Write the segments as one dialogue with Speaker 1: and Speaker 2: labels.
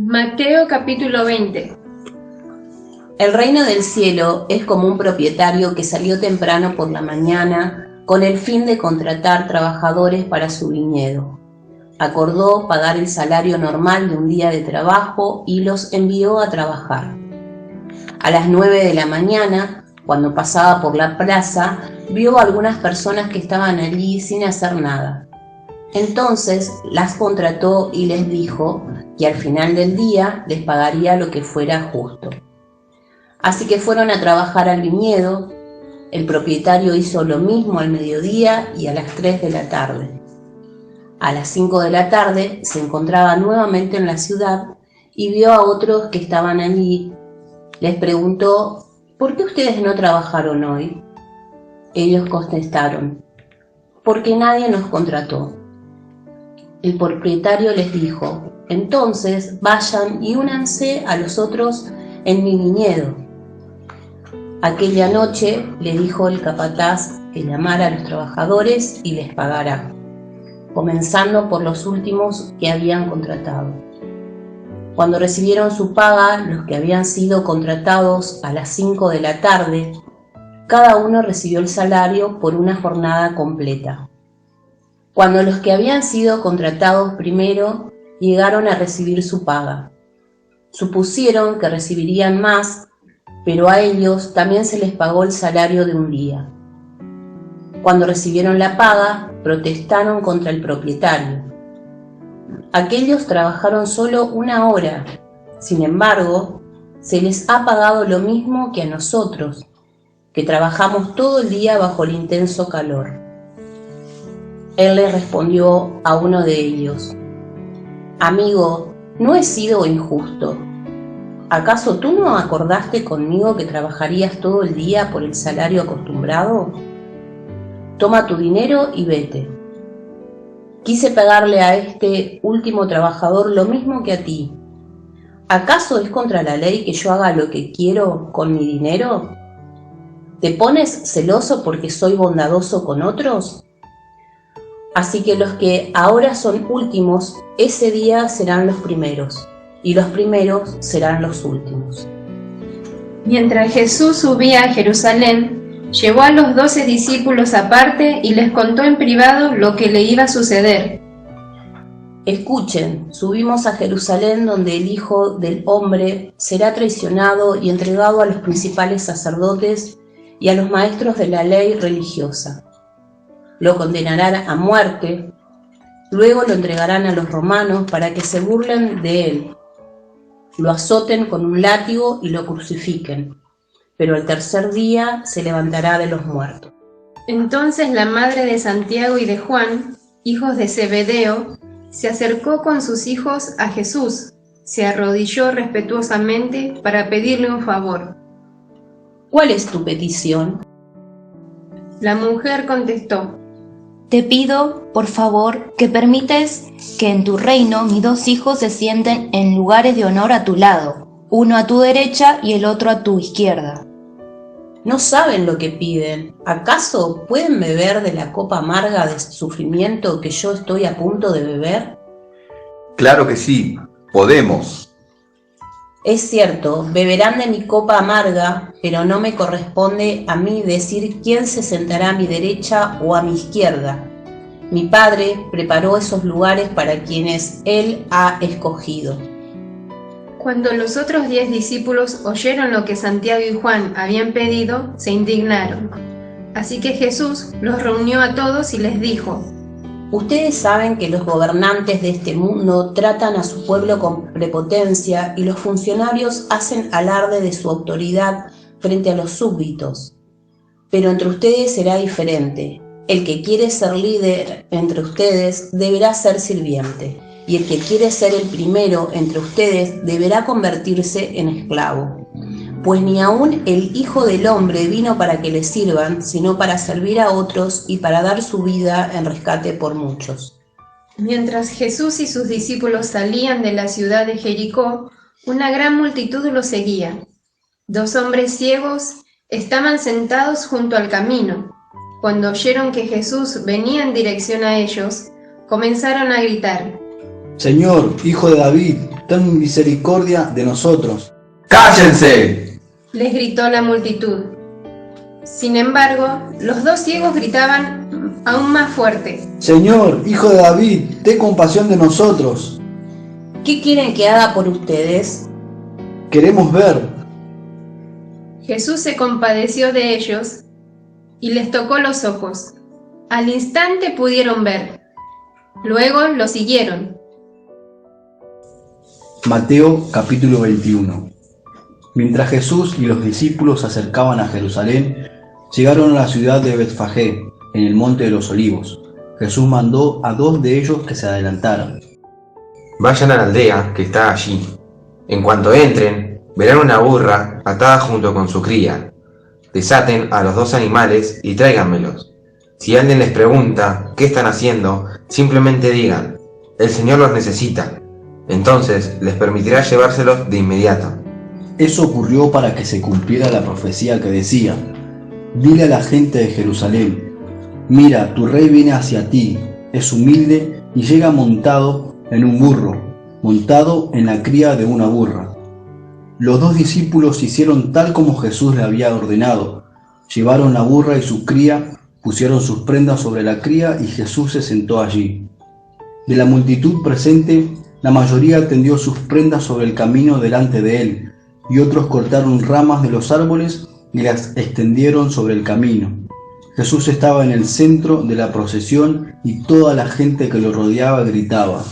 Speaker 1: Mateo capítulo 20.
Speaker 2: El reino del cielo es como un propietario que salió temprano por la mañana con el fin de contratar trabajadores para su viñedo. Acordó pagar el salario normal de un día de trabajo y los envió a trabajar. A las 9 de la mañana, cuando pasaba por la plaza, vio a algunas personas que estaban allí sin hacer nada. Entonces las contrató y les dijo que al final del día les pagaría lo que fuera justo. Así que fueron a trabajar al viñedo. El propietario hizo lo mismo al mediodía y a las 3 de la tarde. A las 5 de la tarde se encontraba nuevamente en la ciudad y vio a otros que estaban allí. Les preguntó: ¿por qué ustedes no trabajaron hoy? Ellos contestaron: porque nadie nos contrató. El propietario les dijo: entonces vayan y únanse a los otros en mi viñedo. Aquella noche le dijo el capataz que llamara a los trabajadores y les pagara, comenzando por los últimos que habían contratado. Cuando recibieron su paga, los que habían sido contratados a las 5 de la tarde, cada uno recibió el salario por una jornada completa. Cuando los que habían sido contratados primero llegaron a recibir su paga, supusieron que recibirían más, pero a ellos también se les pagó el salario de un día. Cuando recibieron la paga, protestaron contra el propietario. Aquellos trabajaron solo una hora, sin embargo, se les ha pagado lo mismo que a nosotros, que trabajamos todo el día bajo el intenso calor. Él le respondió a uno de ellos: amigo, no he sido injusto. ¿Acaso tú no acordaste conmigo que trabajarías todo el día por el salario acostumbrado? Toma tu dinero y vete. Quise pagarle a este último trabajador lo mismo que a ti. ¿Acaso es contra la ley que yo haga lo que quiero con mi dinero? ¿Te pones celoso porque soy bondadoso con otros? Así que los que ahora son últimos, ese día serán los primeros, y los primeros serán los últimos.
Speaker 1: Mientras Jesús subía a Jerusalén, llevó a los 12 discípulos aparte y les contó en privado lo que le iba a suceder.
Speaker 2: Escuchen, subimos a Jerusalén, donde el Hijo del Hombre será traicionado y entregado a los principales sacerdotes y a los maestros de la ley religiosa. Lo condenarán a muerte, luego lo entregarán a los romanos para que se burlen de él, lo azoten con un látigo y lo crucifiquen, pero al tercer día se levantará de los muertos.
Speaker 1: Entonces la madre de Santiago y de Juan, hijos de Zebedeo, se acercó con sus hijos a Jesús, se arrodilló respetuosamente para pedirle un favor.
Speaker 2: ¿Cuál es tu petición?
Speaker 1: La mujer contestó:
Speaker 3: te pido, por favor, que permites que en tu reino mis 2 hijos se sienten en lugares de honor a tu lado, uno a tu derecha y el otro a tu izquierda.
Speaker 2: No saben lo que piden. ¿Acaso pueden beber de la copa amarga de sufrimiento que yo estoy a punto de beber?
Speaker 4: Claro que sí, podemos.
Speaker 2: Es cierto, beberán de mi copa amarga, pero no me corresponde a mí decir quién se sentará a mi derecha o a mi izquierda. Mi Padre preparó esos lugares para quienes Él ha escogido.
Speaker 1: Cuando los otros 10 discípulos oyeron lo que Santiago y Juan habían pedido, se indignaron. Así que Jesús los reunió a todos y les dijo:
Speaker 2: Ustedes saben que los gobernantes de este mundo tratan a su pueblo con prepotencia y los funcionarios hacen alarde de su autoridad frente a los súbditos. Pero entre ustedes será diferente. El que quiere ser líder entre ustedes deberá ser sirviente, y el que quiere ser el primero entre ustedes deberá convertirse en esclavo. Pues ni aun el Hijo del Hombre vino para que le sirvan, sino para servir a otros y para dar su vida en rescate por muchos.
Speaker 1: Mientras Jesús y sus discípulos salían de la ciudad de Jericó, una gran multitud los seguía. 2 hombres ciegos estaban sentados junto al camino. Cuando oyeron que Jesús venía en dirección a ellos, comenzaron a gritar:
Speaker 5: Señor, Hijo de David, ten misericordia de nosotros.
Speaker 4: ¡Cállense!
Speaker 1: les gritó la multitud. Sin embargo, los dos ciegos gritaban aún más fuerte.
Speaker 5: Señor, Hijo de David, ten compasión de nosotros.
Speaker 2: ¿Qué quieren que haga por ustedes?
Speaker 5: Queremos ver.
Speaker 1: Jesús se compadeció de ellos y les tocó los ojos. Al instante pudieron ver. Luego lo siguieron.
Speaker 5: Mateo capítulo 21. Mientras Jesús y los discípulos se acercaban a Jerusalén, llegaron a la ciudad de Betfagé, en el monte de los Olivos. Jesús mandó a 2 de ellos que se adelantaran.
Speaker 6: Vayan a la aldea que está allí. En cuanto entren, verán una burra atada junto con su cría. Desaten a los 2 animales y tráiganmelos. Si alguien les pregunta qué están haciendo, simplemente digan: el Señor los necesita. Entonces les permitirá llevárselos de inmediato.
Speaker 5: Eso ocurrió para que se cumpliera la profecía que decía: dile a la gente de Jerusalén, mira, tu rey viene hacia ti, es humilde y llega montado en un burro, montado en la cría de una burra. Los 2 discípulos hicieron tal como Jesús le había ordenado. Llevaron la burra y su cría, pusieron sus prendas sobre la cría y Jesús se sentó allí. De la multitud presente, la mayoría tendió sus prendas sobre el camino delante de él, y otros cortaron ramas de los árboles y las extendieron sobre el camino. Jesús estaba en el centro de la procesión y toda la gente que lo rodeaba gritaba: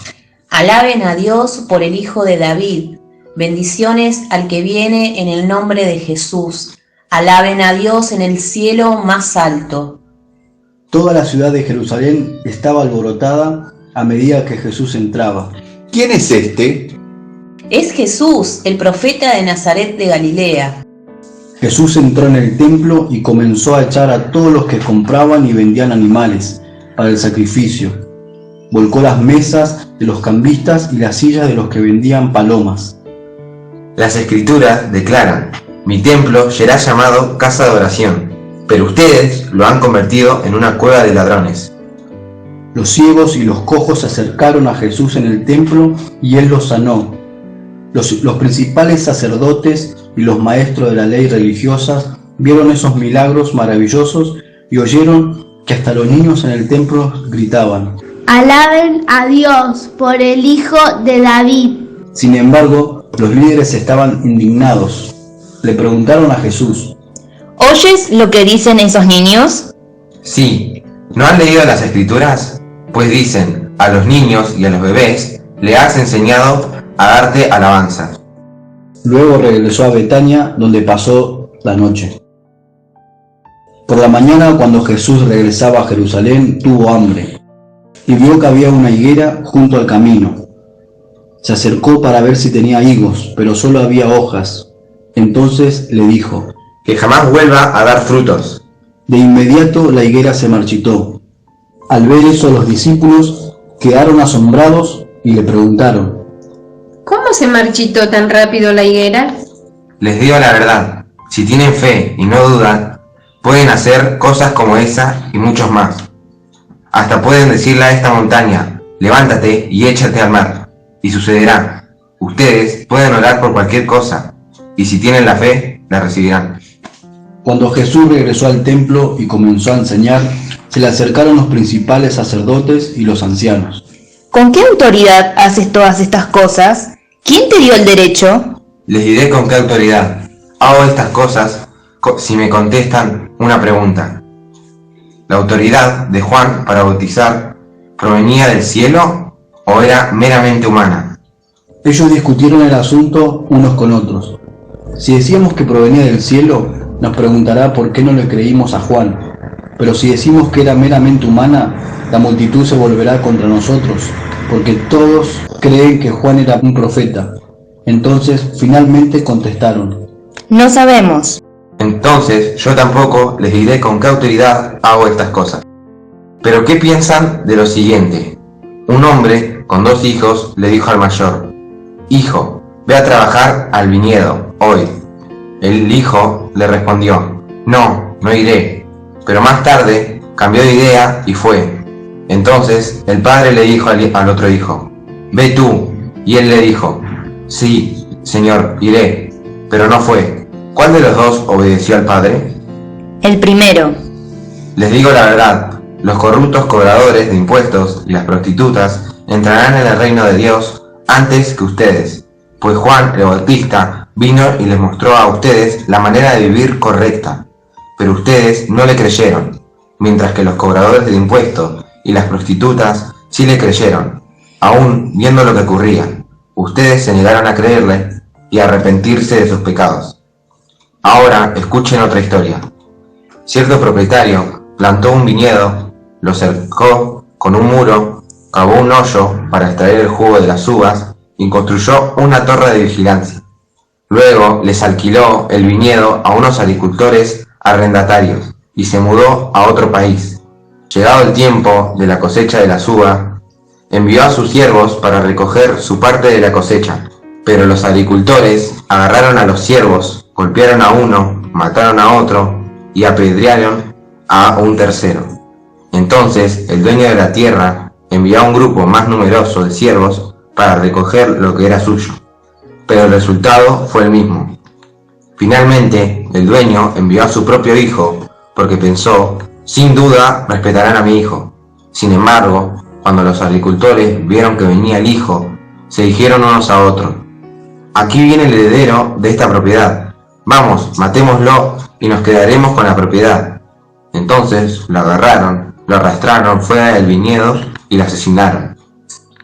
Speaker 2: Alaben a Dios por el Hijo de David. Bendiciones al que viene en el nombre de Jesús. Alaben a Dios en el cielo más alto.
Speaker 5: Toda la ciudad de Jerusalén estaba alborotada a medida que Jesús entraba.
Speaker 4: ¿Quién es este?
Speaker 2: Es Jesús, el profeta de Nazaret de Galilea.
Speaker 5: Jesús entró en el templo y comenzó a echar a todos los que compraban y vendían animales para el sacrificio. Volcó las mesas de los cambistas y las sillas de los que vendían palomas.
Speaker 6: Las Escrituras declaran: mi templo será llamado casa de oración, pero ustedes lo han convertido en una cueva de ladrones.
Speaker 5: Los ciegos y los cojos se acercaron a Jesús en el templo y él los sanó. Los principales sacerdotes y los maestros de la ley religiosa vieron esos milagros maravillosos y oyeron que hasta los niños en el templo gritaban:
Speaker 7: Alaben a Dios por el Hijo de David.
Speaker 5: Sin embargo, los líderes estaban indignados. Le preguntaron a Jesús:
Speaker 3: ¿Oyes lo que dicen esos niños?
Speaker 6: Sí, ¿no han leído las Escrituras? Pues dicen: a los niños y a los bebés le has enseñado a darte alabanza.
Speaker 5: Luego regresó a Betania, donde pasó la noche. Por la mañana, cuando Jesús regresaba a Jerusalén, tuvo hambre y vio que había una higuera junto al camino. Se acercó para ver si tenía higos, pero solo había hojas. Entonces le dijo:
Speaker 6: Que jamás vuelva a dar frutos.
Speaker 5: De inmediato la higuera se marchitó. Al ver eso, los discípulos quedaron asombrados y le preguntaron:
Speaker 1: ¿Cómo se marchitó tan rápido la higuera?
Speaker 6: Les digo la verdad, si tienen fe y no dudan, pueden hacer cosas como esa y muchos más. Hasta pueden decirle a esta montaña: levántate y échate al mar, y sucederá. Ustedes pueden orar por cualquier cosa, y si tienen la fe, la recibirán.
Speaker 5: Cuando Jesús regresó al templo y comenzó a enseñar, se le acercaron los principales sacerdotes y los ancianos.
Speaker 3: ¿Con qué autoridad haces todas estas cosas? ¿Quién te dio el derecho?
Speaker 6: Les diré con qué autoridad hago estas cosas si me contestan una pregunta. ¿La autoridad de Juan para bautizar provenía del cielo o era meramente humana?
Speaker 5: Ellos discutieron el asunto unos con otros. Si decíamos que provenía del cielo, nos preguntará por qué no le creímos a Juan. Pero si decimos que era meramente humana, la multitud se volverá contra nosotros, porque todos creen que Juan era un profeta. Entonces, finalmente contestaron:
Speaker 3: No sabemos.
Speaker 6: Entonces yo tampoco les diré con qué autoridad hago estas cosas. Pero ¿qué piensan de lo siguiente? Un hombre con 2 hijos le dijo al mayor: Hijo, ve a trabajar al viñedo hoy. El hijo le respondió: No, no iré. Pero más tarde cambió de idea y fue. Entonces el padre le dijo al otro hijo: «Ve tú». Y él le dijo: «Sí, Señor, iré». Pero no fue. ¿Cuál de los dos obedeció al Padre?
Speaker 3: El primero.
Speaker 6: Les digo la verdad, los corruptos cobradores de impuestos y las prostitutas entrarán en el reino de Dios antes que ustedes, pues Juan el Bautista vino y les mostró a ustedes la manera de vivir correcta, pero ustedes no le creyeron, mientras que los cobradores de impuestos y las prostitutas sí le creyeron, aún viendo lo que ocurría. Ustedes se negaron a creerle y a arrepentirse de sus pecados. Ahora escuchen otra historia. Cierto propietario plantó un viñedo, lo cercó con un muro, cavó un hoyo para extraer el jugo de las uvas y construyó una torre de vigilancia. Luego les alquiló el viñedo a unos agricultores arrendatarios y se mudó a otro país. Llegado el tiempo de la cosecha de las uvas, envió a sus siervos para recoger su parte de la cosecha, pero los agricultores agarraron a los siervos, golpearon a uno, mataron a otro y apedrearon a un tercero. Entonces el dueño de la tierra envió a un grupo más numeroso de siervos para recoger lo que era suyo, pero el resultado fue el mismo. Finalmente el dueño envió a su propio hijo porque pensó: sin duda respetarán a mi hijo. Sin embargo, cuando los agricultores vieron que venía el hijo, se dijeron unos a otros: aquí viene el heredero de esta propiedad. Vamos, matémoslo y nos quedaremos con la propiedad. Entonces lo agarraron, lo arrastraron fuera del viñedo y lo asesinaron.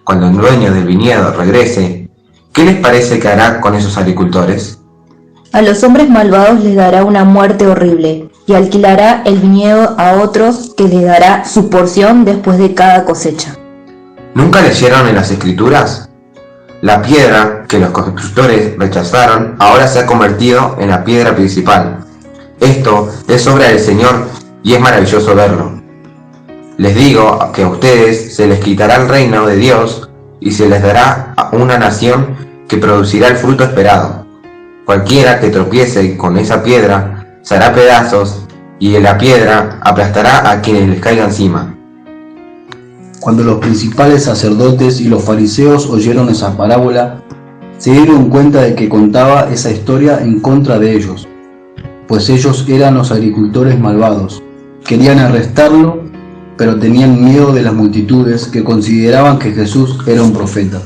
Speaker 6: Cuando el dueño del viñedo regrese, ¿qué les parece que hará con esos agricultores?
Speaker 3: A los hombres malvados les dará una muerte horrible y alquilará el viñedo a otros que les dará su porción después de cada cosecha.
Speaker 6: ¿Nunca leyeron en las Escrituras? La piedra que los constructores rechazaron ahora se ha convertido en la piedra principal. Esto es obra del Señor y es maravilloso verlo. Les digo que a ustedes se les quitará el reino de Dios y se les dará a una nación que producirá el fruto esperado. Cualquiera que tropiece con esa piedra se hará pedazos y la piedra aplastará a quienes les caiga encima.
Speaker 5: Cuando los principales sacerdotes y los fariseos oyeron esa parábola, se dieron cuenta de que contaba esa historia en contra de ellos, pues ellos eran los agricultores malvados. Querían arrestarlo, pero tenían miedo de las multitudes que consideraban que Jesús era un profeta.